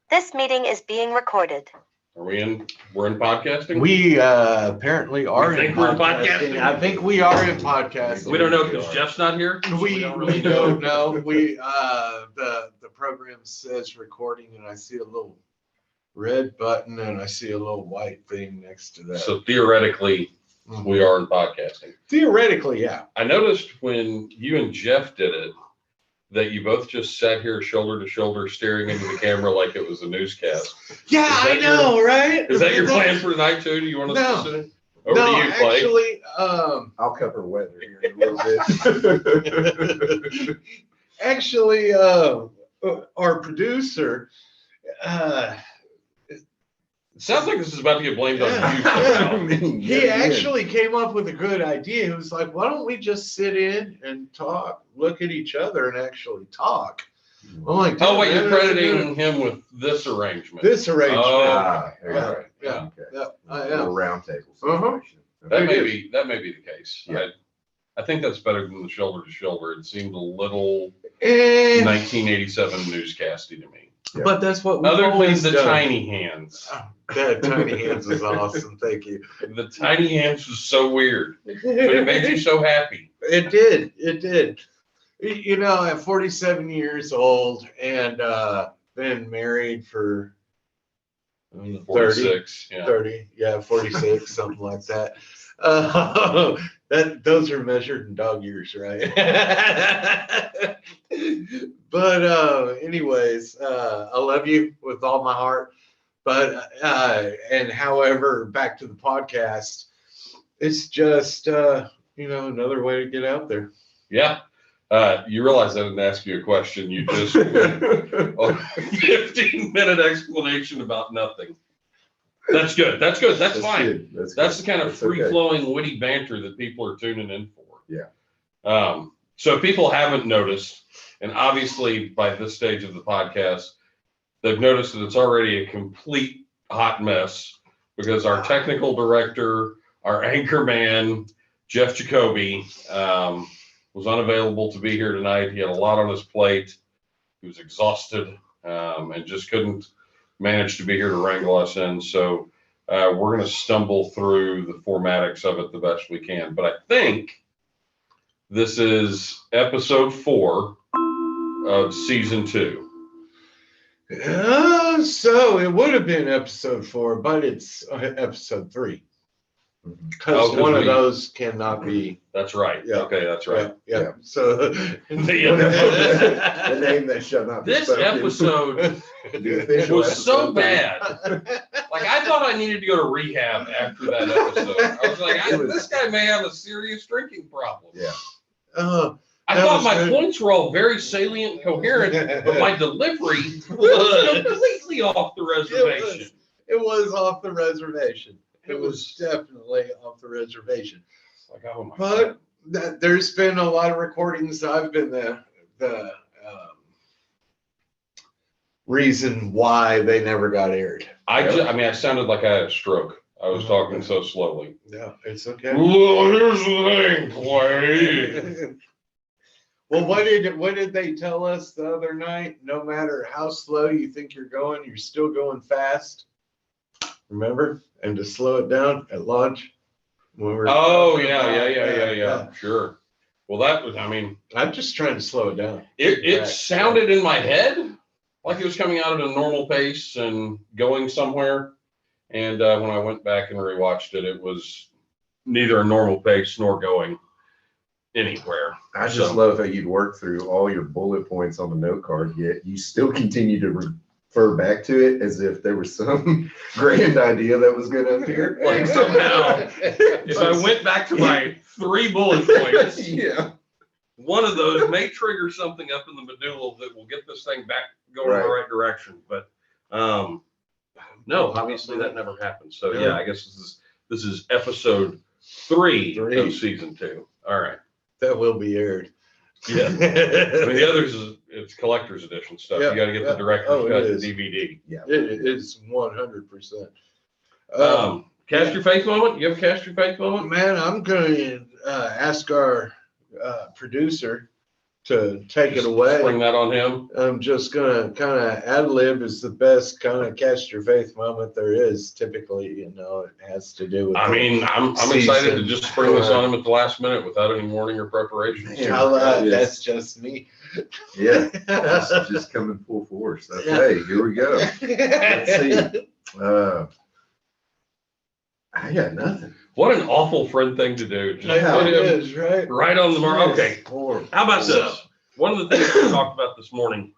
This meeting is being recorded. Are we in? We're in podcasting? We apparently are. We think we're in podcasting? I think we are in podcasting. We don't know because Jeff's not here. So We don't really don't know. The program says recording, and I see a little red button, and I see a little white thing next to that. So theoretically, we are in podcasting. Theoretically, yeah. I noticed when you and Jeff did it that you both just sat here shoulder to shoulder staring into the camera like it was a newscast. Yeah, Is I that know, right? Is that your plan for tonight too? Do you want us No. to sit in? Over to you, Clay. Actually, I'll cover weather here in a little bit. actually, our producer, It sounds like this is about to get blamed on you Yeah. somehow. he actually came up with a good idea. He was like, why don't we just sit in and talk, look at each other and actually talk? I'm like, Oh, wait, "Dude, you're that's a crediting him with this arrangement. this arrangement. Oh, there you yeah, go. yeah, Okay. yeah, I Little am. round table Uh-huh. situation. That may It be the case. Yeah. I think that's better than the shoulder to shoulder. It seemed a little And, 1987 newscasty to me. Yeah. but that's what we've Other than always the done. tiny hands. That tiny hands is awesome. Thank you. The tiny hands was so weird, but it made you so happy. It did. It did. You know, at 47 years old and been married for 30, 46. Yeah. 30, yeah, 46, something like that. Those are measured in dog years, right? But anyways, I love you with all my heart. But and however, back to the podcast, it's just another way to get out there. Yeah. You realize I didn't ask you a question. You just went a 15-minute explanation about nothing. That's good. That's good. That's fine. Good. That's good. the kind of That's okay. free-flowing, witty banter that people are tuning in for. Yeah. So if people haven't noticed, and obviously by this stage of the podcast, they've noticed that it's already a complete hot mess because our technical director, our anchor man, Jeff Jacoby, was unavailable to be here tonight. He had a lot on his plate. He was exhausted and just couldn't manage to be here to wrangle us in. So we're going to stumble through the formatics of it the best we can. But I think this is episode 4 of season 2. So it would have been episode 4, but it's episode 3 because Oh, 'cause one of we- those cannot be. That's right. Yeah. Okay, that's right. Yeah. Yeah. So The name that shall not be This spoken. episode The official was so episode. bad. Like, I thought I needed to go to rehab after that episode. I was like, this guy may have a serious drinking problem. Yeah. I That thought was my good. points were all very salient and coherent, but my delivery was completely off the reservation. It was off the reservation. It It was was definitely off the reservation. like, oh my God. But there's been a lot of recordings. I've been the reason why they never got aired. I sounded like I had a stroke. I was talking so slowly. Yeah, it's okay. Well, here's the thing, Clay. Well, what did they tell us the other night? No matter how slow you think you're going, you're still going fast. Remember? And to slow it down at launch. When we're Oh, talking yeah, about- yeah. Sure. Well, that was, I'm just trying to slow it down. it Right. sounded in my head like it was coming out at a normal pace and going somewhere. And when I went back and rewatched it, it was neither a normal pace nor going anywhere. I just love how you'd work through all your bullet points on the note card, yet you still continue to refer back to it as if there was some grand idea that was going to appear. Like somehow, if I went back to my 3 bullet points, Yeah. one of those may trigger something up in the medulla that will get this thing back going in the Right. right direction. But no, obviously that never happened. So yeah, I guess this is episode 3 of season 2. All right. That will be aired. Yeah. I mean, the others it's collector's edition stuff. Yeah, You got to get the yeah. director's Oh, it cut is. DVD. It is 100%. Cast your faith moment. You have a cast your faith moment? Man, I'm going to ask our producer to take it Just away. Spring that on him. I'm just gonna kind of ad lib is the best kind of catch your faith moment there is. Typically, it has to do with. I mean, I'm excited to just spring this on him at the last minute without any warning or prepreparation. That's just me. Yeah, this is just coming full force. Okay, here we go. Let's see. I got nothing. What an awful friend thing to do. Just Yeah, put it him is, right? right on the mark. Okay, Horrible. how about this? One of the things we talked about this morning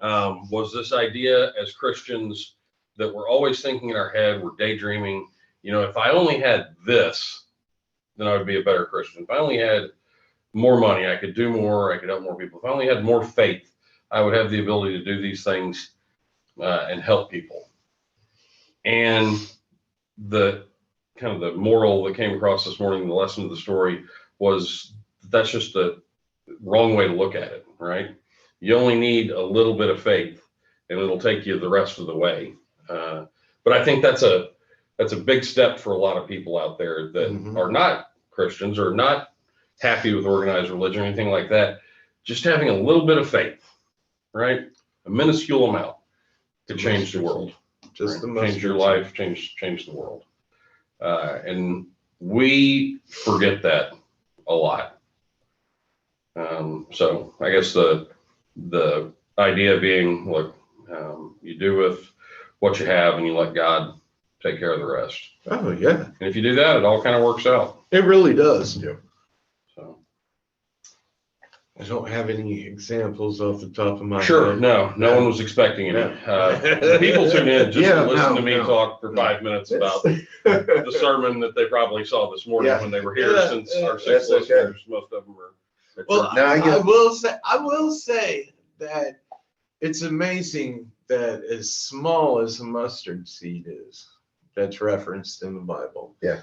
was this idea as Christians that we're always thinking in our head, we're daydreaming, if I only had this, then I would be a better Christian. If I only had more money, I could do more, I could help more people. If I only had more faith, I would have the ability to do these things and help people. And the kind of the moral that came across this morning, the lesson of the story was that's just the wrong way to look at it, right? You only need a little bit of faith and it'll take you the rest of the way. But I think that's a big step for a lot of people out there that are not Christians or not happy with organized religion or anything like that. Just having a little bit of faith, right? A minuscule amount to change the world. Just right? the Change your life, change the world. And we forget that a lot. So I guess the idea being, look, you do with what you have and you let God take care of the rest. Oh yeah, And if you do that, it all kind of works out. it really does. Yeah. So I don't have any examples off the top of my sure, head. no one was expecting any. No. People tune in just Yeah, to listen to me no. talk for 5 minutes about the sermon that they probably saw this morning Yeah. when they were here. Yeah, Since yeah, our 6 that's okay. listeners, most of them are. Well, Now I get- I will say that it's amazing that as small as a mustard seed is, that's referenced in the Bible. Yeah.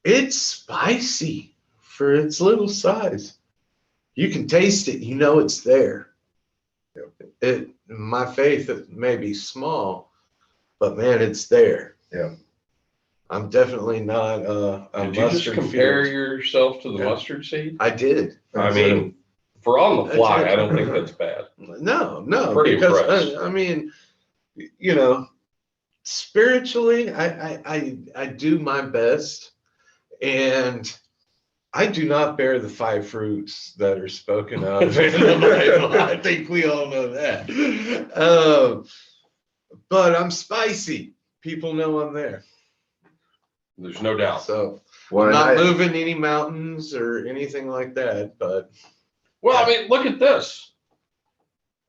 It's spicy for its little size. You can taste it, it's there. My faith may be small, but man, it's there. Yeah. I'm definitely not a Did you just mustard compare field. yourself to the Yeah. mustard seed? I did. I mean, for on the fly, I don't think that's bad. No, Pretty because impressed. I mean, spiritually, I do my best, and I do not bear the 5 fruits that are spoken of in the Bible. I think we all know that. But I'm spicy. People know I'm there. There's no doubt. So Well, I'm not I- moving any mountains or anything like that. But Well, I mean, look at this,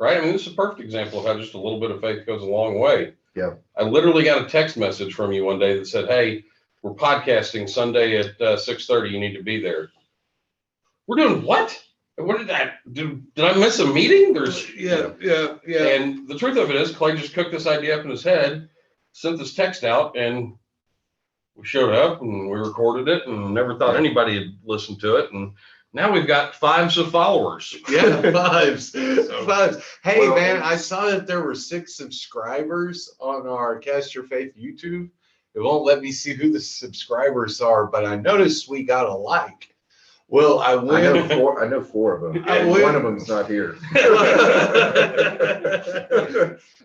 right? I mean, this is a perfect example of how just a little bit of faith goes a long way. Yeah. I literally got a text message from you one day that said, "Hey, we're podcasting Sunday at 6:30. You need to be there." We're doing what? What did I miss a meeting? yeah. And the truth of it is, Clay just cooked this idea up in his head, sent this text out, and we showed up and we recorded it and never thought anybody had listened to it. And now we've got 5s of followers. Yeah, 5s. 5s. Hey, Well, man, I saw that there were 6 subscribers on our Cast Your Faith YouTube. It won't let me see who the subscribers are, but I noticed we got a like. Well, I went. I know 4 of them. I And went- one of them's not here.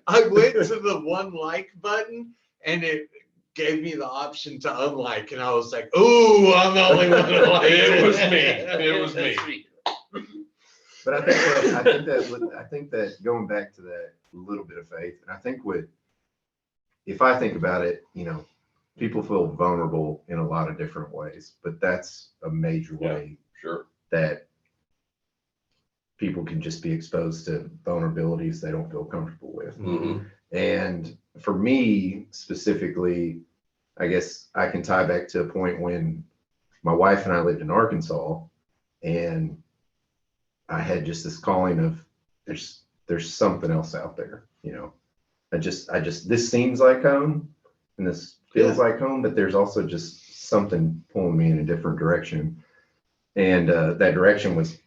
I went to the 1 like button and it gave me the option to unlike, and I was like, "Ooh, I'm the only one who liked it." It was me. It was me. But I think that going back to that little bit of faith, and I think if I think about it, people feel vulnerable in a lot of different ways, but that's a major way Sure. that people can just be exposed to vulnerabilities they don't feel comfortable with. Mhm. And for me specifically, I guess I can tie back to a point when my wife and I lived in Arkansas, and I had just this calling of there's something else out there, this seems like home and this feels like home, but there's also just something pulling me in a different direction. And that direction was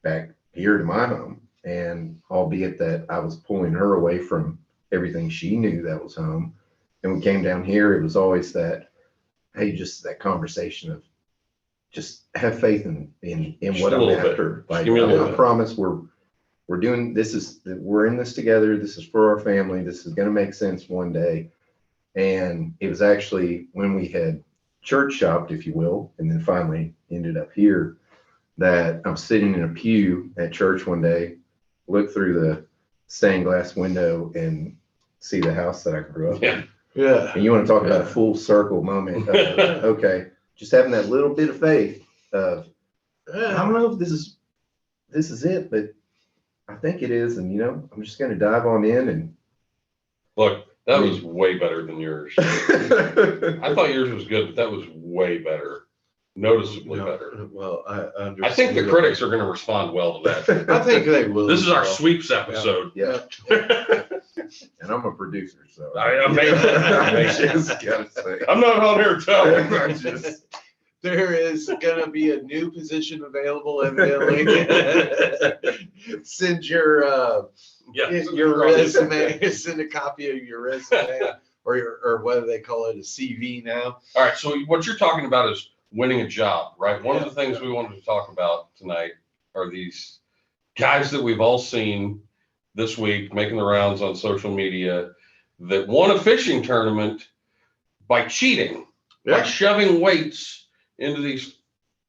back here to my home. And albeit that I was pulling her away from everything she knew that was home. And we came down here, it was always that, hey, just that conversation of just have faith in Just what a I'm little bit. after. Just Like, give me a I little bit. promise we're doing this, we're in this together. This is for our family. This is going to make sense one day. And it was actually when we had church shopped, if you will, and then finally ended up here, that I'm sitting in a pew at church one day, look through the stained glass window and see the house that I grew up in. Yeah. And you want to talk about a full circle moment of, okay, just having that little bit of faith of, I don't know if this is it, but I think it is. And, I'm just going to dive on in and. Look, that was way better than yours. I thought yours was good, but that was way better. Noticeably better. Well, I understand. I think the critics are going to respond well to that. I think they will. This is our as well. sweeps episode. Yeah. And I'm a producer, so. Amazing. Just gotta say. I'm not on here telling. I'm just- There is going to be a new position available, evidently. Send your resume. Send a copy of your resume, or what do they call it, a CV now? All right. So what you're talking about is winning a job, right? One of Yeah. the things we wanted to talk about tonight are these guys that we've all seen this week making the rounds on social media that won a fishing tournament by cheating, by shoving weights into these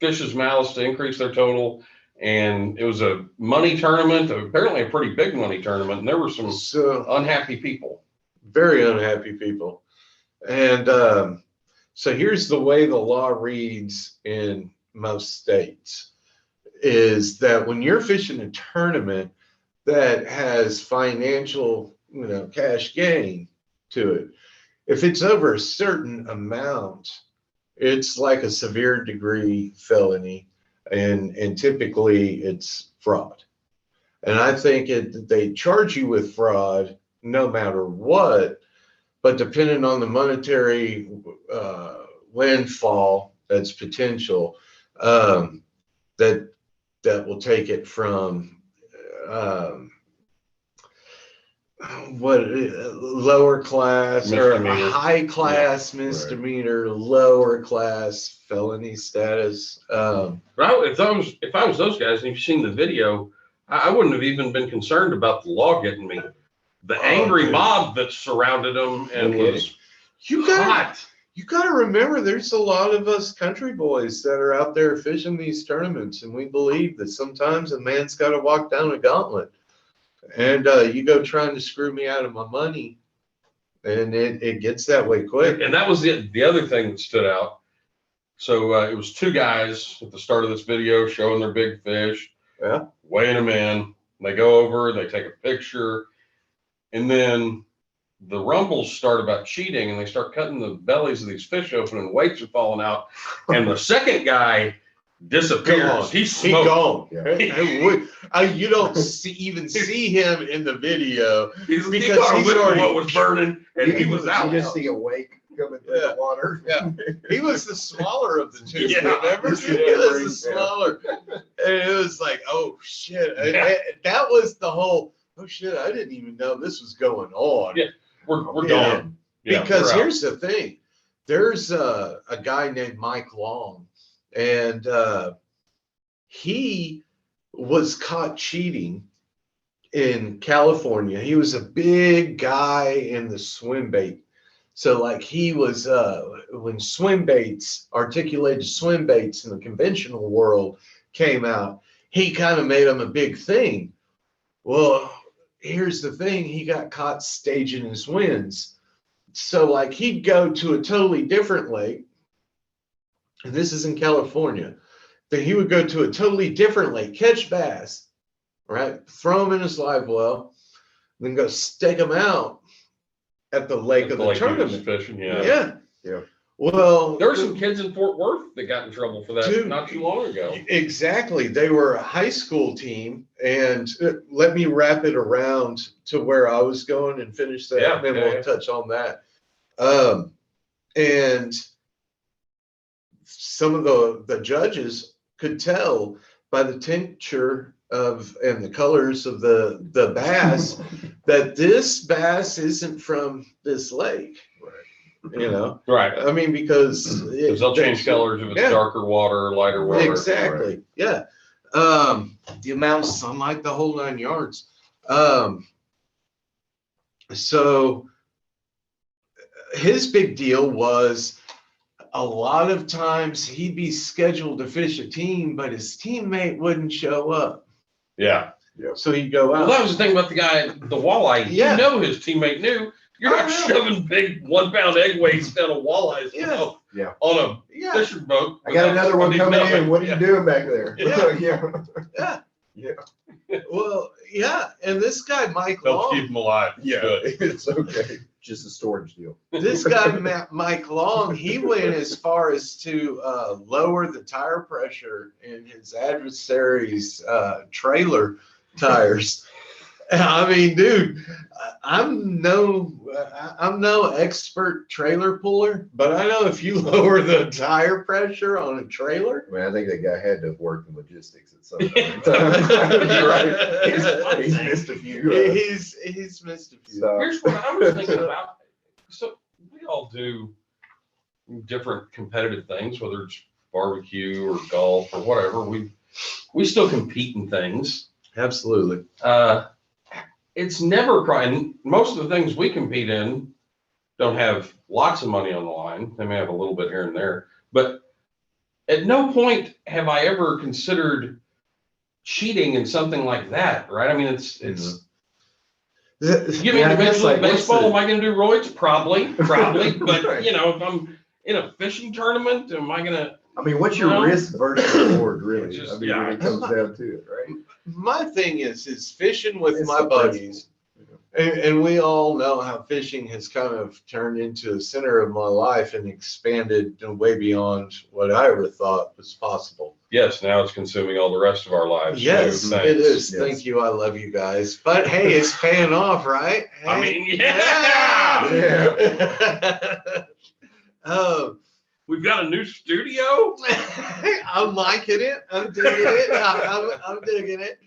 fish's mouths to increase their total. And it was a money tournament, apparently a pretty big money tournament. And there were some So unhappy people. very unhappy people. And so here's the way the law reads in most states, is that when you're fishing a tournament that has financial, cash gain to it, if it's over a certain amount, it's like a severe degree felony, and typically it's fraud. And I think they charge you with fraud no matter what, but depending on the monetary windfall that's potential, that will take it from lower class or a Misdemeanor. high class misdemeanor, lower class felony status. But if I was those guys and you've seen the video, I wouldn't have even been concerned about the law getting me. The angry dude. mob that surrounded them and No was You got hot. you got to remember, there's a lot of us country boys that are out there fishing these tournaments, and we believe that sometimes a man's got to walk down a gauntlet. And you go trying to screw me out of my money, and it gets that way quick. And that was the other thing that stood out. So it was two guys at the start of this video showing their big fish, weighing them in. They go over, they take a picture, and then the rumbles start about cheating, and they start cutting the bellies of these fish open, and weights are falling out. And the second guy disappears. He's He smoked. gone. You don't even see him in the video. He Because caught a he's whiff of already- what was burning, and he was out. You just see a wake coming through the water. Yeah. He was the smaller of the two. Yeah. Remember? Just He was the smaller. And it was like, oh shit. Yeah. That was the whole, oh shit, I didn't even know this was going on. Yeah. We're Yeah. gone. Yeah, Because we're out. here's the thing. There's a guy named Mike Long, and he was caught cheating in California. He was a big guy in the swim bait. So like he was, when swim baits, articulated swim baits in the conventional world came out, he kind of made them a big thing. Well, here's the thing. He got caught staging his wins. So like he'd go to a totally different lake, and this is in California. Then he would go to a totally different lake, catch bass, right? Throw them in his live well, then go stake them out at the lake of the Like he was tournament. fishing, Yeah. Yeah. Well, There were some kids in Fort Worth that got in trouble for that Dude. not too long ago. exactly. They were a high school team, and let me wrap it around to where I was going and finish that, Yeah, and then yeah, we'll yeah. touch on that. And some of the judges could tell by the tincture of and the colors of the bass that this bass isn't from this lake. you know? Right. I mean, because They'll change colors if it's Yeah. darker water, lighter water. Exactly. Yeah. The amount of sunlight, the whole 9 yards. So his big deal was a lot of times he'd be scheduled to fish a team, but his teammate wouldn't show up. Yeah. So he'd go Well, out. that was the thing about the guy, the walleye. Yeah. You know his teammate knew. You're not Oh, yeah. shoving big 1 pound egg weights down a walleye Yeah. on a Yeah. fishing boat. I got another one without coming somebody in. What are you knowing. doing back there? Yeah. Yeah. Yeah. Well, yeah. And this guy, Mike Helps Long, keep them alive. Yeah. Good. It's okay. Just a storage deal. this guy, Mike Long, he went as far as to lower the tire pressure in his adversary's trailer tires. I mean, dude, I'm no expert trailer puller, but I know if you lower the tire pressure on a trailer, I mean, I think that guy had to have worked in logistics at some point. You're right. He's missed a few. he's missed a few. So, Here's what I was thinking about. So we all do different competitive things, whether it's barbecue or golf or whatever. We still compete in things. Absolutely. It's never crying. Most of the things we compete in don't have lots of money on the line. They may have a little bit here and there, but at no point have I ever considered cheating in something like that, right? I mean, it's you mean Yeah, I guess, Major League like, what's Baseball? the- Am I going to do roids? Probably, but Right. you know, if I'm in a fishing tournament, am I going to? I mean, what's your No. risk versus reward, really? Just- I mean, yeah. when it comes down to it, right? My thing is fishing with It's my the buddies. principle. And we all know how fishing has kind of turned into the center of my life and expanded way beyond what I ever thought was possible. Yes, now it's consuming all the rest of our lives. Yes, too. it Thanks. is. Yes. Thank you. I love you guys. But hey, it's paying off, right? I Hey? mean, yeah. Um, We've got a new studio. I'm liking it. I'm digging it. I'm digging it.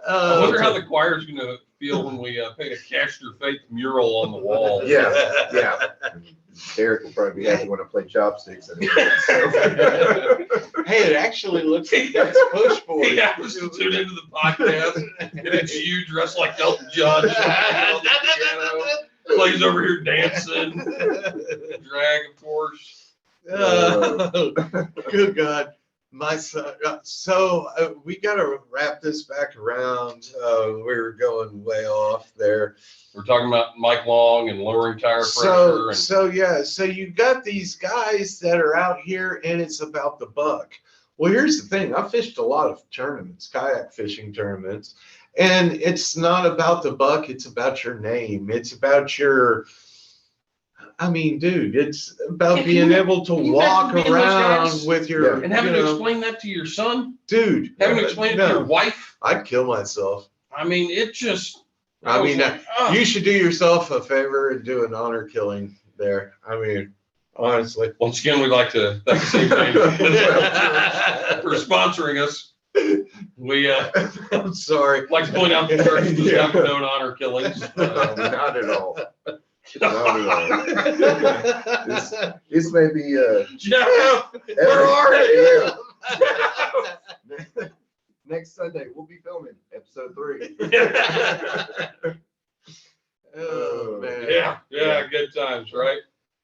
I wonder how the choir's going to feel when we paint a Cash Your Faith mural on the wall. Yeah, yeah. Derek will probably be happy when I play chopsticks. Hey, it actually looks like that's push for it. Yeah, just tune into the podcast, and it's you dressed like Elton John, on the piano, plays over here dancing, drag, of course. Good God, my son. So we got to wrap this back around. We were going way off there. We're talking about Mike Long and lowering tire pressure. So you got these guys that are out here, and it's about the buck. Well, here's the thing. I fished a lot of tournaments, kayak fishing tournaments, and it's not about the buck. It's about your name. It's about your. I mean, dude, it's about Yeah, being can you- able to can you walk imagine being those around guys? with your. and having you to know, explain that to your son, dude. having to explain it to no. your wife. I'd kill myself. I mean, it just. I was mean, like, oh. You should do yourself a favor and do an honor killing there. I mean, honestly. Once again, we'd like to thank St. James for sponsoring us. We I'm sorry. like to point out the church does Yeah. not condone honor killings. Not at all. Not at all. This may be Jeff, Where are you? next Sunday. We'll be filming episode 3. Oh, man. yeah, good times, right?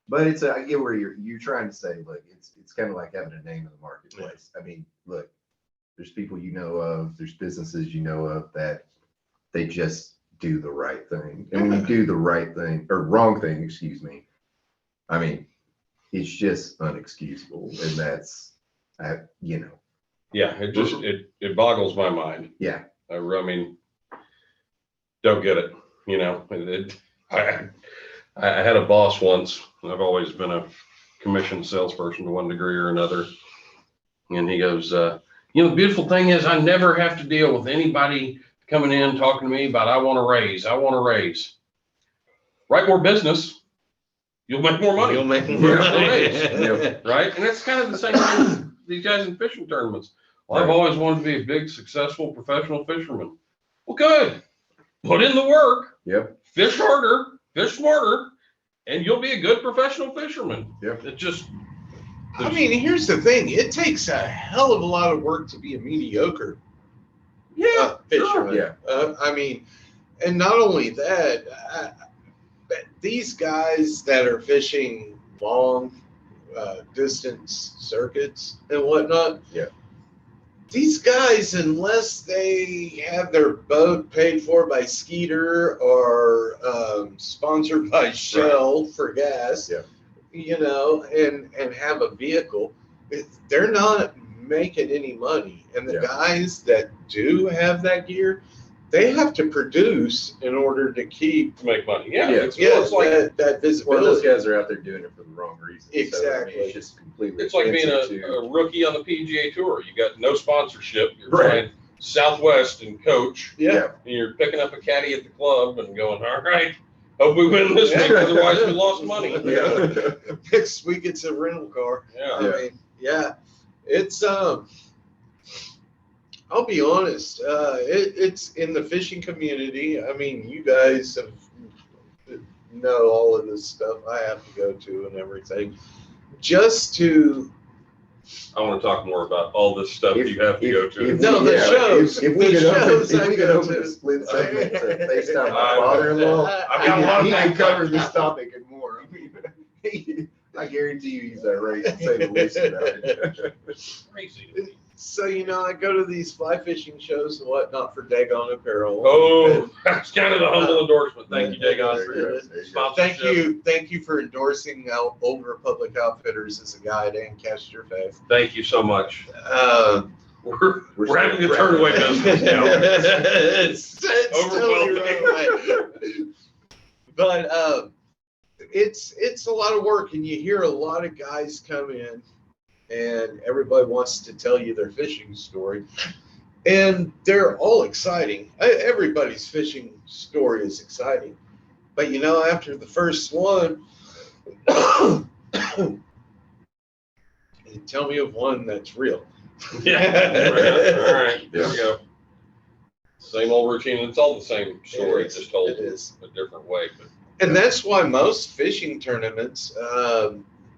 But it's I get where you're trying to say, look, it's kind of like having a name in the marketplace. I mean, look, there's people you know of, there's businesses you know of that they just do the right thing. And when you do the right thing or wrong thing, excuse me, I mean, it's just unexcusable. And that's you know. Yeah, it just it boggles my mind. Yeah. I mean, don't get it. You know, I had a boss once. I've always been a commissioned salesperson to one degree or another. And he goes, the beautiful thing is I never have to deal with anybody coming in talking to me about, I want to raise. Write more business. You'll make more money. You'll make Yeah, more right. money. Right? And it's kind of the same thing with these guys in fishing tournaments. Well, I've Right. always wanted to be a big, successful professional fisherman. Well, good. Put in the work. Yep. Fish harder. Fish smarter. and you'll be a good professional fisherman. Yep. It just, I mean, here's the thing. It takes a hell of a lot of work to be a mediocre yeah, fisherman. Yeah. I mean, and not only that, but these guys that are fishing long distance circuits and whatnot. Yeah. These guys, unless they have their boat paid for by Skeeter or sponsored by Shell for gas, Yeah. you know, and have a vehicle, they're not making any money. And the Yeah. guys that do have that gear, they have to produce in order to keep to make money. Yeah, Yeah. it's like that Well, those visibility. guys are out there doing it for the wrong reasons. So, I mean, Exactly. it's just completely. it's like being offensive to- a rookie on the PGA Tour. You got no sponsorship. You're Right. flying Southwest and coach, Yeah. and you're picking up a caddy at the club and going, all right, hope we win this week, otherwise we lost money. Yeah. Next week it's a rental car. Yeah. I mean, yeah, it's I'll be honest, it's in the fishing community. I mean, you guys know all of this stuff I have to go to and everything. Just to I want to talk more about all this stuff you have to go to. No, the shows. If we The could shows open, I if we could go open to. a split segment to FaceTime my I've father-in-law, I've got a lot of he can things. cover this topic and more. I mean, I guarantee you he's irate to say the least about it. Crazy to me. so I go to these fly fishing shows and whatnot for Dagon Apparel. Oh, that's kind of the humble endorsement. Thank you, Dagon, There for you your go. There you go. sponsorship. Thank you for endorsing Old Republic Outfitters as a guide and Cast Your Faith. Thank you so much. We're having to still turn away wrapping business now. it's totally Overwhelming. right. But it's a lot of work, and you hear a lot of guys come in, and everybody wants to tell you their fishing story, and they're all exciting. Everybody's fishing story is exciting, but after the first one, tell me of one that's real. Yeah. All right. There Yeah. we go. Same old routine. It's all the same story, It is. just told It is. a different way. But And that's why most fishing tournaments,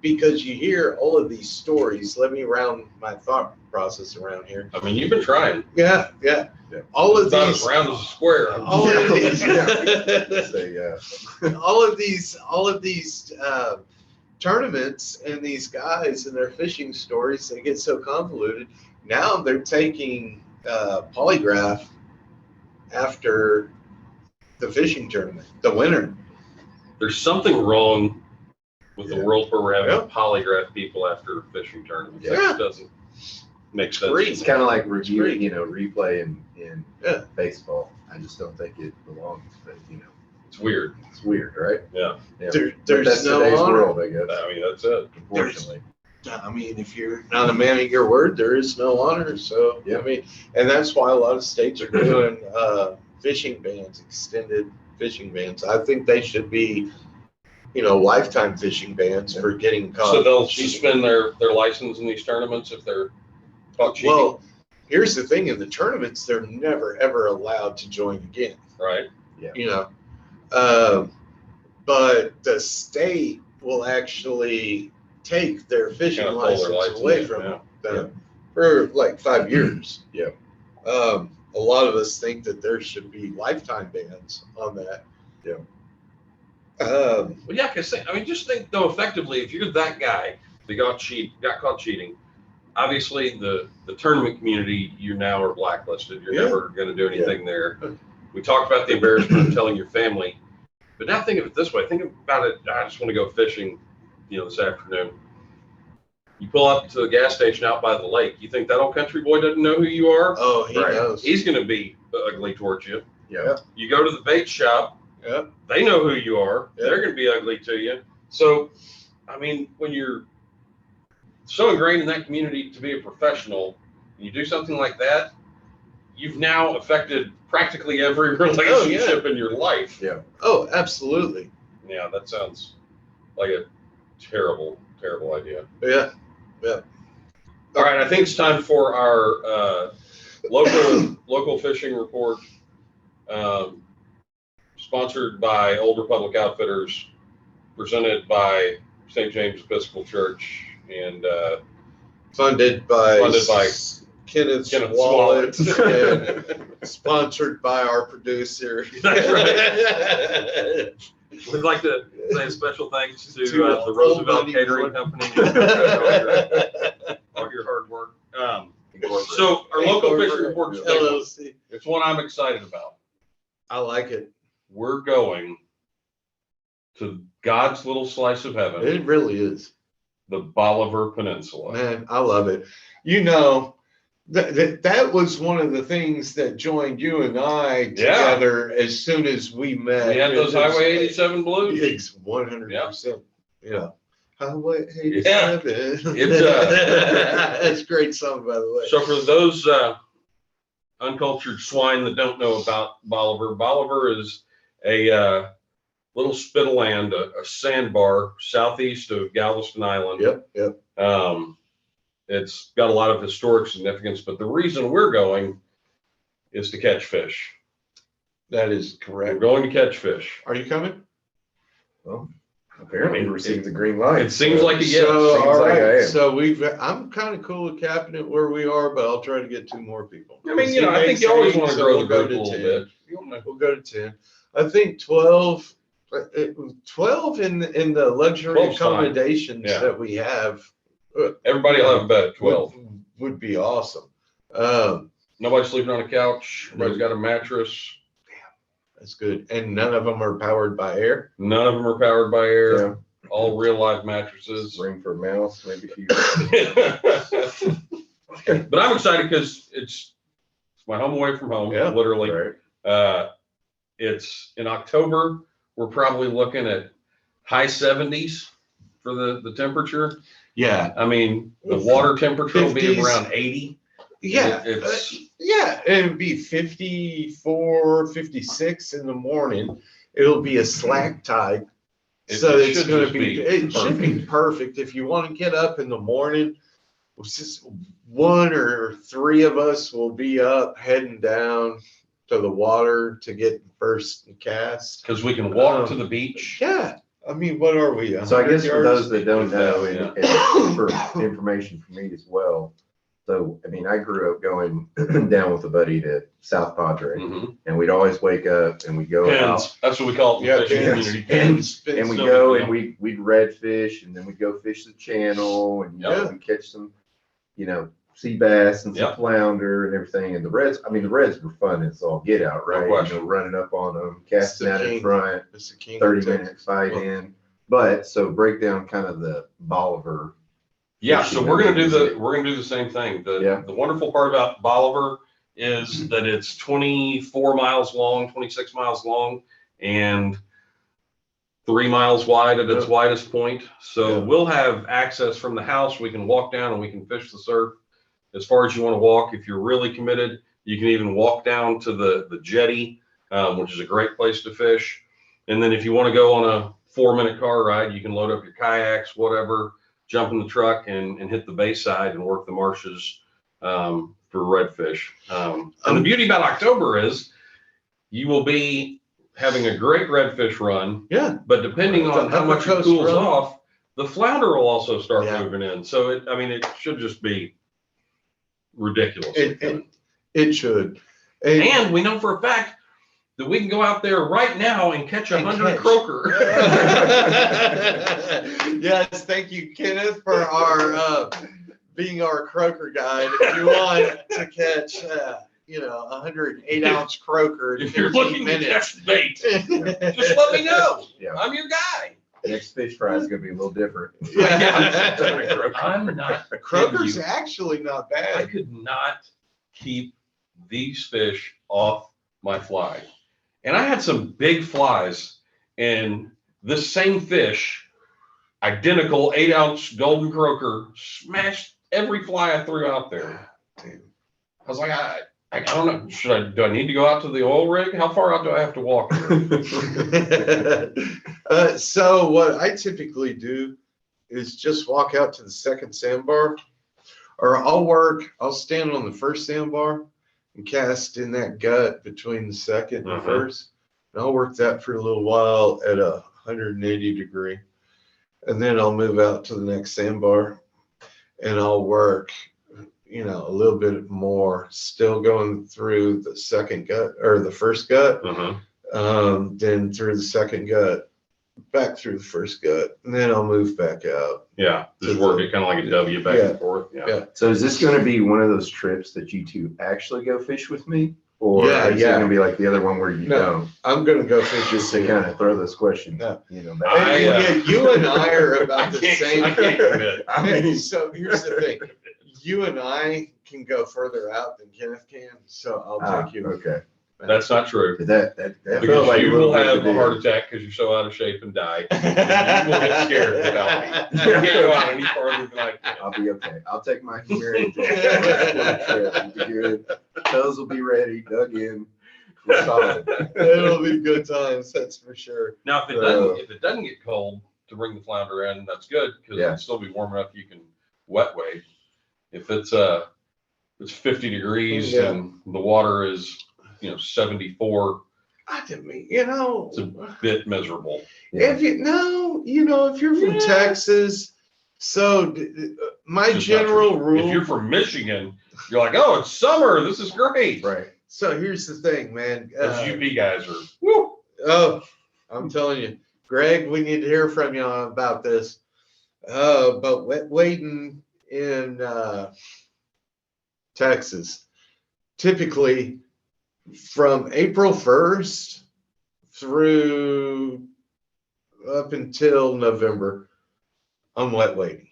because you hear all of these stories. Let me round my thought process around here. I mean, you've been trying. Yeah. Yeah. All of It's not these, as round as a square. all of these, Say, all of these tournaments and these guys and their fishing stories, they get so convoluted. Now they're taking polygraph after the fishing tournament, the winner. There's something wrong with the Yeah. world where we're having Yeah. to polygraph people after fishing tournaments. Yeah. That doesn't make sense. Great. it's kind of like reviewing, great. replay in Yeah. baseball. I just don't think it belongs, but It's weird. it's weird, right? Yeah. Yeah. There, But there's that's no today's honor. world, I guess. I mean, that's it. Unfortunately. I mean, if you're not a man of your word, there is no honor. So, Yeah. I mean, and that's why a lot of states are doing fishing bans, extended fishing bans. I think they should be, lifetime fishing bans for getting caught. So they'll cheating. suspend their license in these tournaments if they're caught cheating, Well, here's the thing: in the tournaments, they're never ever allowed to join again. right? But the state will actually take their fishing Kinda pull their license license, away yeah. from them for like 5 years. Yeah. A lot of us think that there should be lifetime bans on that. Yeah. Well, yeah, I mean, just think though, effectively, if you're that guy that got caught cheating, obviously the tournament community, you now are blacklisted. You're Yeah. never going to do anything there. We talked about the embarrassment of telling your family, but now think of it this way. Think about it. I just want to go fishing, this afternoon. You pull up to the gas station out by the lake. You think that old country boy doesn't know who you are? Oh, he Right. knows. He's going to be ugly towards you. Yeah. You go to the bait shop. Yep. They know who you are. Yeah. They're going to be ugly to you. So, I mean, when you're so ingrained in that community to be a professional, and you do something like that, you've now affected practically every relationship in your life. Yeah. Oh, absolutely. Yeah, that sounds like a terrible, terrible idea. Yeah. All right, I think it's time for our local fishing report, sponsored by Old Republic Outfitters. presented by St. James Episcopal Church and Funded by Kenneth Kenneth Wallet Smollett. and sponsored by our producer. That's right. We'd like to say a special thanks to To the old Roosevelt buddy Catering Wood. Company. All your hard work. so our local fish report is big one. LLC. It's one I'm excited about. I like it. We're going to God's little slice of heaven, It really is. the Bolivar Peninsula. Man, I love it. You know, that was one of the things that joined you and I Yeah. together as soon as we met. We had those Highway 87 blues. It's 100%. Yeah. Highway 87. Yeah. It's, That's a great song, by the way. So for those uncultured swine that don't know about Bolivar, Bolivar is a little spit of land, a sandbar southeast of Galveston Island. Yep. It's got a lot of historic significance, but the reason we're going is to catch fish. That is We're correct. going to catch fish. Are you coming? Well, apparently I mean, received the green light. It seems like a yes. So, seems all like I right. am. So I'm kind of cool with capping it where we are, but I'll try to get 2 more people. I mean, I think you always want to grow the group a little bit. You wanna- We'll go to 10. I think 12. 12 in the luxury 12's fine. accommodations Yeah. that we have Everybody will have a bed at 12. would be awesome. Nobody's sleeping on a couch. Everybody's got a mattress. That's good. And none of them are powered by air. None of them are powered by air. Yeah. All real life mattresses. Room for a mouse, maybe a few. But I'm excited because it's my home away from home, Yeah. literally. Right. It's in October. We're probably looking at high 70s for the temperature. Yeah. I mean, the water temperature will be 50s. around 80. Yeah. It's Yeah. It would be 54, 56 in the morning. It'll be a slack tide. So it it's should going to just be, it should be perfect. If you want to get up in the morning, it's just 1 or 3 of us will be up heading down to the water to get the first cast. because we can walk to the beach. Yeah. I mean, what are we? So I 100 guess for yards? those that don't know, Yeah. and for information for me as well. So, I mean, I grew up going down with a buddy to South Padre, Mhm. and we'd always wake up and we'd go out. Pins. That's what we call it. in the Yeah, fishing pins. community. Pins. And we No go big and deal. we'd redfish, and then we'd go fish the channel, and Yep. we'd catch some, sea bass and some Yep. flounder and everything. And the reds were fun as all get out, No right? question. Running up on them, casting the out in king. front, It's the king. 30-minute fight in. But so break down kind of the Bolivar. Yeah, so fishing we're gonna do methods. the same thing. Yeah. The wonderful part about Bolivar is that it's 24 miles long, 26 miles long, and 3 miles wide at its Yeah. widest point. So Yeah. we'll have access from the house. We can walk down and we can fish the surf as far as you want to walk. If you're really committed, you can even walk down to the jetty, which is a great place to fish. And then if you want to go on a 4-minute car ride, you can load up your kayaks, whatever, jump in the truck and hit the bayside and work the marshes for redfish. And the beauty about October is you will be having a great redfish run, Yeah. but depending on The how much upper it coast cools run. off, the flounder will also start Yeah. moving in. So it should just be ridiculous. It should. And we know for a fact that we can go out there right now and catch 100 catch. croaker. Yes, thank you, Kenneth, for our being our croaker guide. If you want to catch, 108-ounce croaker in If you're 15 looking to minutes. catch bait, just let me know. Yeah. I'm your guy. Next fish fry is gonna be a little different. Yeah. I'm not. Croaker's kidding you. actually not I bad. could not keep these fish off my fly. And I had some big flies, and this same fish, identical 8-ounce golden croaker, smashed every fly I threw out there. I was like, I don't know. Do I need to go out to the oil rig? How far out do I have to walk here? So what I typically do is just walk out to the second sandbar, or I'll stand on the first sandbar and cast in that gut between the second and Mhm. first. And I'll work that for a little while at 180 degree. And then I'll move out to the next sandbar and I'll work, a little bit more, still going through the second gut or the first gut, then through the second gut, back through the first gut, and then I'll move back out. Yeah, just work it kind of like a W back and forth. Yeah. So is this going to be one of those trips that you two actually go fish with me? Or Yeah, is it going to be like the other one where you No. don't? I'm going to go fish Just with to you. kind of throw this question, No. back. You and I are about the same. I can't commit. So here's the thing. You and I can go further out than Kenneth can, so I'll take you. Okay. That's not true. That felt Because like you a little will bit have of a heart deal. attack because you're so out of shape and die. And you will get scared without me. You can't go out any farther than I can. I'll be okay. I'll take my Humira injection. We'll be good. Toes will be ready, dug in. We're solid. It'll be good times, that's for sure. Now, if it doesn't get cold to bring the flounder in, that's good because Yeah. it'll still be warm enough you can wet wade. If it's 50 degrees Yeah. and the water is 74, I didn't mean, it's a bit miserable. Yeah. if if you're from Yeah. Texas, so my It's just not general true. rule. If you're from Michigan, you're like, oh, it's summer. This is great. Right. So here's the thing, man. Those UP guys are, woo. Oh, I'm telling you, Greg, we need to hear from you about this. But wading in Texas, typically from April 1st through up until November, I'm wet wading.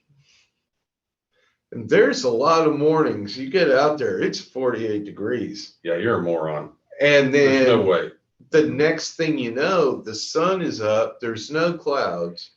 And there's a lot of mornings you get out there, it's 48 degrees. Yeah, you're a moron. And There's no then way. the next thing you know, the sun is up, there's no clouds,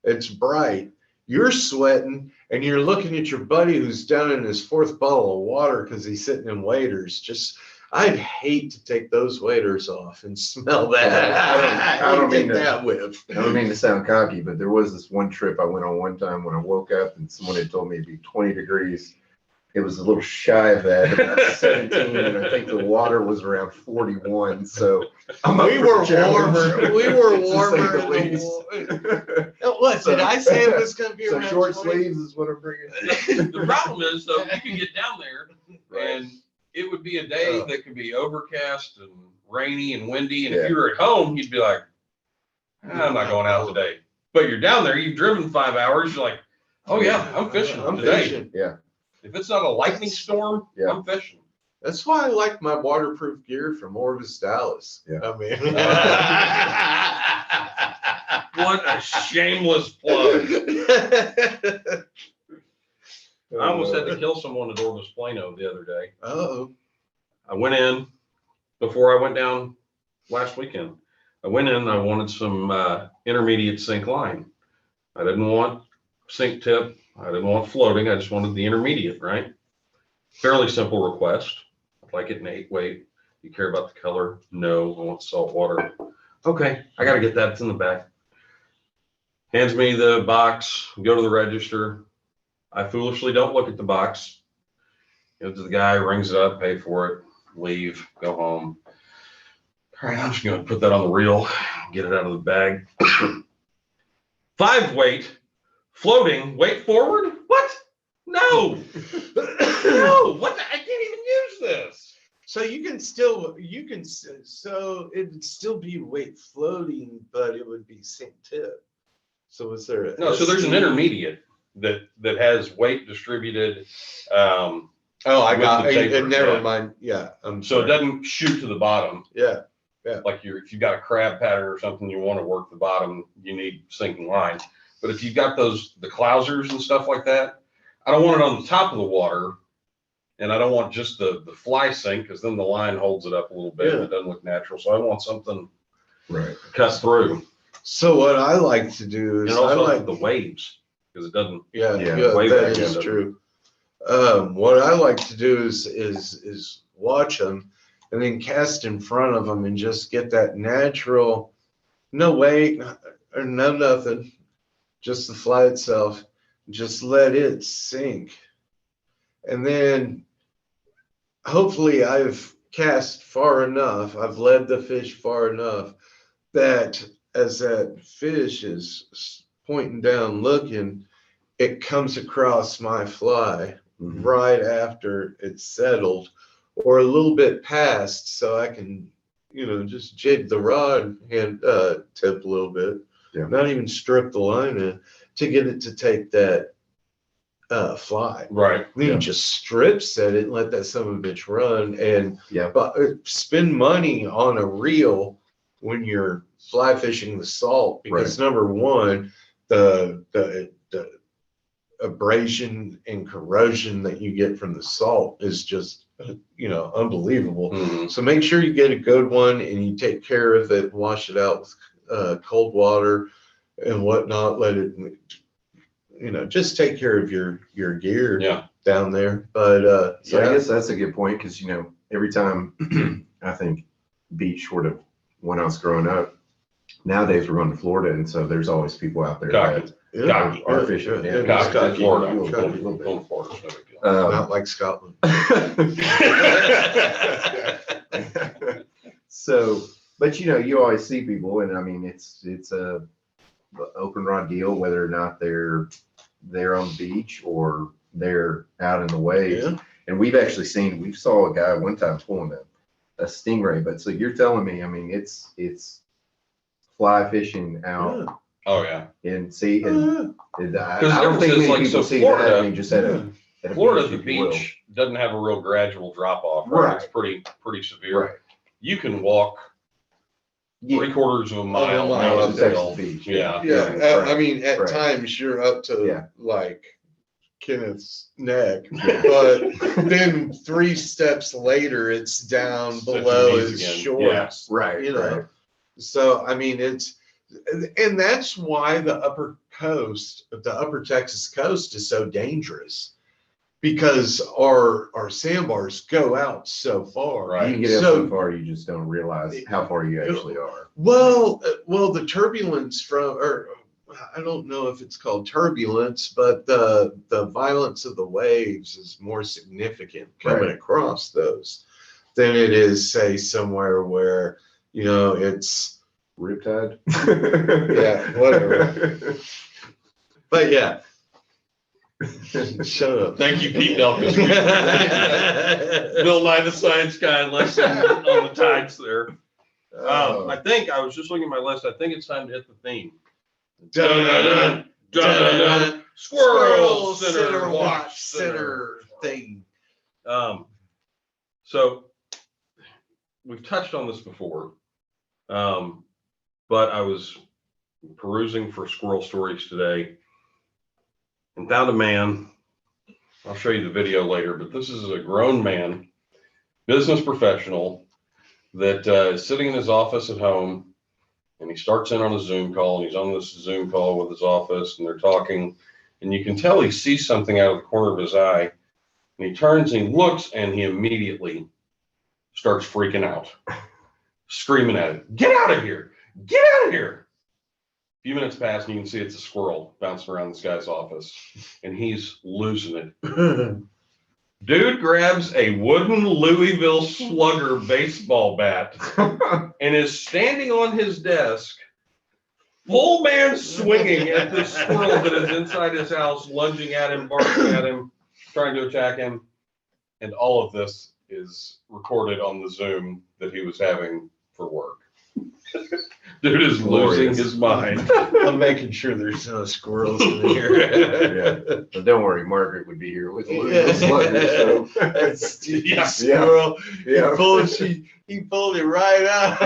it's bright, you're sweating, and you're looking at your buddy who's down in his fourth bottle of water because he's sitting in waders. I'd hate to take those waders off and smell that. I don't Get mean to- that whiff. I don't mean to sound cocky, but there was this one trip I went on one time when I woke up and someone had told me it'd be 20 degrees. It was a little shy of that, about 17, and I think the water was around 41. So I'm up We for were the challenge, warmer. We were to say warmer. the in least. What did I say it was going to be So around short 20? sleeves is what I'm bringing. The problem is, though, you can get down there and it would be a day that could be overcast and rainy and windy. And Yeah. if you were at home, you'd be like, I'm not going out today. But you're down there, you've driven 5 hours. You're like, oh, yeah, I'm fishing I'm today. fishing. Yeah. If it's not a lightning storm, Yeah. I'm fishing. That's why I like my waterproof gear from Orvis Dallas. Yeah. I mean, What a shameless plug. I almost had to kill someone at Orvis Plano the other day. Oh, I went in before I went down last weekend. I went in, I wanted some intermediate sink line. I didn't want sink tip. I didn't want floating. I just wanted the intermediate, right? Fairly simple request. I'd like it in 8 weight. You care about the color? No, I want salt water. Okay, I got to get that. It's in the back. Hands me the box, go to the register. I foolishly don't look at the box. Go to the guy, rings it up, pay for it, leave, go home. All right, I'm just going to put that on the reel, get it out of the bag. 5 weight, floating, weight forward? What? No. No, what? I can't even use this. so so it'd still be weight floating, but it would be sink tip. So is there? No, so there's an intermediate that has weight distributed. Oh, I with got the taper, never yeah. mind. Yeah, I'm So it sorry. doesn't shoot to the bottom. Yeah, Like if you've got a crab pattern or something, you want to work the bottom, you need sinking line. But if you've got the clousers and stuff like that, I don't want it on the top of the water. And I don't want just the fly sink because then the line holds it up a little bit and it doesn't look natural. So I want something Right. cut through. So what I like to do And is I also like the waves because it doesn't. Yeah, Yeah, way that back is end. true. What I like to do is watch them and then cast in front of them and just get that natural, no weight or no nothing, just the fly itself. Just let it sink, and then hopefully I've cast far enough. I've led the fish far enough that as that fish is pointing down looking, it comes across my fly Mhm. right after it's settled or a little bit past, so I can, just jig the rod and tip a little bit, Yeah. not even strip the line in to get it to take that fly. Right. Then Yeah. you just strip set it and let that son of a bitch run, and Yeah. but spend money on a reel when you're fly fishing the salt, because number one, the abrasion and corrosion that you get from the salt is just unbelievable. Mhm. So make sure you get a good one and you take care of it, wash it out with cold water and whatnot. Let it, just take care of your gear Yeah. down there. But So I guess that's a good point, because every time I think beach sort of when I was growing up, nowadays we're going to Florida, and so there's always people out there Cocky. yeah, Cocky. are fishing. yeah, Cocky, Cocky. Florida. A little bit. Going to Florida's no big deal. Not like Scotland. So, but you always see people, and I mean, it's a open rod deal, whether or not they're on the beach or they're out in the waves. Yeah. And we saw a guy one time pulling a stingray. But so you're telling me, I mean, it's fly fishing out Oh, yeah. and see, and Yeah. I Because the don't difference think is, many like, people so see Florida- that. I mean, just at a Florida, beach, the if you will. beach doesn't have a real gradual drop off, right? It's pretty severe. Right. You can walk Yeah. 3/4 of a mile mile down up the there. hill. Beach. Yeah. Yeah, Right. I mean, at Right. times you're up to Yeah. like Kenneth's neck, Yeah. but then 3 steps later, it's down It's 50 below knees his again. shorts. Right. You know, Right. so I mean, and that's why the upper Texas coast is so dangerous, because our sandbars go out so far. Right. You can get out So- so far, you just don't realize how far you actually are. Well, the turbulence or I don't know if it's called turbulence, but the violence of the waves is more significant coming Right. across those than it is, say, somewhere where, it's, Riptide? Yeah, whatever. But yeah. Shut up. Thank you, Pete Delkus. Bill Nye the Science Guy lesson on the tides there. I think I was just looking at my list. I think it's time to hit the theme. Dun-dun-dun, dun-dun-dun. Squirrel Center watch watch center thing. So we've touched on this before, but I was perusing for squirrel stories today and found a man. I'll show you the video later, but this is a grown man, business professional, that is sitting in his office at home, and he starts in on a Zoom call, and he's on this Zoom call with his office, and they're talking, and you can tell he sees something out of the corner of his eye, and he turns and he looks, and he immediately starts freaking out, screaming at it, "Get out of here! Get out of here!" A few minutes pass, and you can see it's a squirrel bouncing around this guy's office, and he's losing it. Dude grabs a wooden Louisville Slugger baseball bat and is standing on his desk, full man swinging at this squirrel that is inside his house, lunging at him, barking at him, trying to attack him. And all of this is recorded on the Zoom that he was having for work. Dude is losing Glorious. his mind. I'm making sure there's no squirrels in here. But don't worry, Margaret would be here with Yeah. the slugger, so. That stupid Yeah. squirrel. Yeah. He pulled it right out.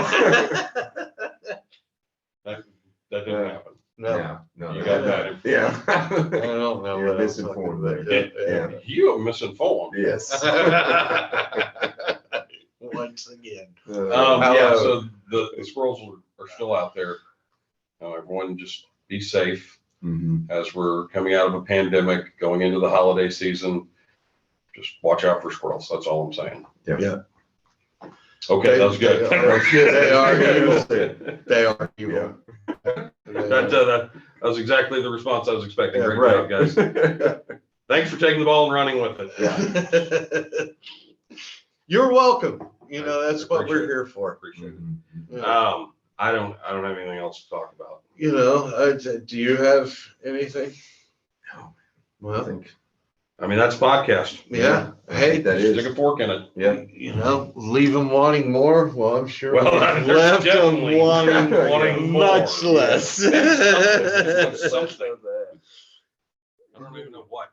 That didn't happen. No, No, You got that. Yeah. I don't know. You're what else I misinformed can there. do. Yeah. You are misinformed. Yes. Once again. Yeah, so the squirrels are still out there. Everyone just be safe Mhm. as we're coming out of a pandemic, going into the holiday season. Just watch out for squirrels. That's all I'm saying. Yeah. Okay, that was good. They are evil. They are Yeah. evil. That was exactly the response I was expecting. Yeah, Great job, right. guys. Thanks for taking the ball and running with it. You're welcome. That's what Appreciate we're it. here for. Appreciate it. Mhm. Yeah. I don't have anything else to talk about. Do you have anything? No. I Well, think, I mean, that's podcast. yeah. I Hey, think that Stick is, a fork in it. yeah. leave them wanting more. Well, I'm sure Well, we've there's left them definitely wanting more. much less. Something. I don't even know what.